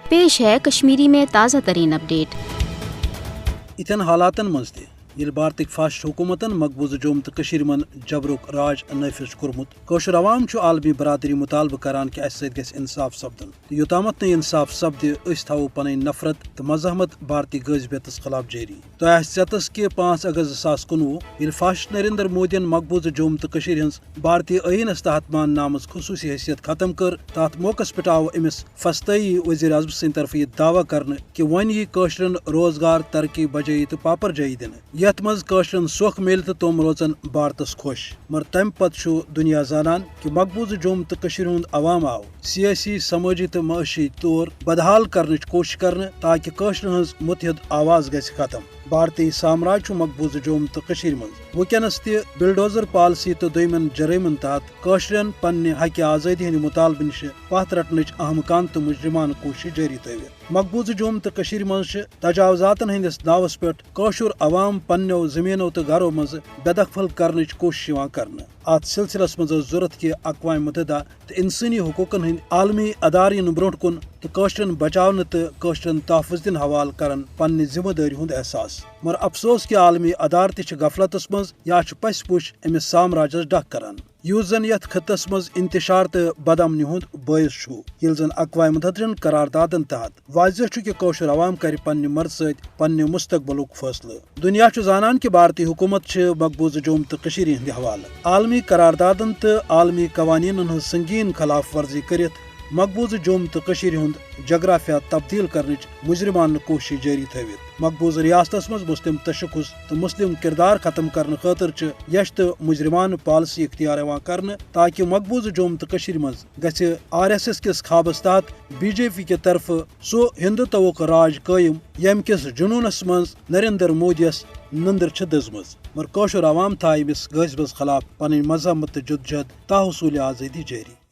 پیش ہے کشمیری میں تازہ ترین اپڈیٹ۔ اتن حالاتن مز تہ یل بھارتک فاشسٹ حکومتن مقبوضہ جوم تو من جبرک راج نافذ کورمت کوشر عوام عالمی برادری مطالبہ کران کہ اس ست گژھِ انصاف سپدن تو یوتامت نہ انصاف سپدِ اس تھو پن نفرت تو مزاحمت بھارتی غٲضبیتس خلاف جاری۔ تو ژیتس کہ 5 اگست 2019 یل فاشسٹ نریندر مودین مقبوضہ جوم تو ہز بھارتی عینس تحت مان نامز خصوصی حیثیت ختم کر، تات موقع پہ آو امس فسطی وزیر اعظم سند طرف یہ دعوی کرنے کہ ون یہ قشرن روزگار ترقی بجائی تو پاپر جائی دن یت مز قشرن سوکھ مل تو تم روزن بھارتس خوش، مگر تمہ پتہ دنیا زانان کہ مقبوضہ جوم تو ہند عوام آو سیاسی سماجی تو معاشی طور بدحال کرنچ کوشش کرنے تاکہ قشرن ہز متحد آواز گژھِ ختم۔ بھارتی سامراج مقبوضہ جوم تو مز ونکس تہ بلڈوزر پالسی تو دمن جرائمن تحت قشرن پنہ حق آزادی ہند مطالبہ نش پتھ رٹنچ اہم کان تو مجرمانہ کوشش جاری تھوت۔ مقبوضہ جوم تو مز تجاوزاتن ہندس ناوس پہ قشر عوام پنو زمینوں تو گھروں مز بے دخل کرنچ کوشش کرنے۔ ات سلسلس مز ضرورت کہ اقوام متحدہ تو انسانی حقوقن ہند عالمی ادارے برو کن تو قشرن بچاؤ تو قشرن تحفظ دن حوالہ کرن پنہ ذمہ داری ہند احساس، مگر افسوس کہ عالمی ادارے تہ غفلتس مز یا پس پوش امس سامراجس ڈک کران، یس زن یت خطس مز انتشار تو بدامنی ہند باعث یل زن اقوام متحدہ قراردادن تحت واضح کہ قشر عوام کر پنہ مرض ست پنہ مستقبلک فیصلہ۔ دنیا زانان کہ بھارتی حکومت مقبوضہ جوم تو ہند حوالہ عالمی قراردادن تو عالمی قوانین ہز سنگین خلاف ورزی کرت مقبوضہ جوم تو ہند جغرافیہ تبدیل کرنچ مجرمانہ کوشش جاری تھوت۔ مقبوضہ ریاستس مز مسلم تشخص تو مسلم کردار ختم کرنے خاطر یش تو مجرمانہ پالسی اختیار کرنے تاکہ مقبوضہ جوم تو مز گژھِ RSS کس خوابس تحت BJP کے طرف سو ہندوتوک راج قائم یم کس جنونس مز نریندر مودیس نندر دزمز، مگر قشر عوام تھا امس غٲضبس خلاف پنن مزاحمت تو جدوجہد تاحصول آزادی جاری۔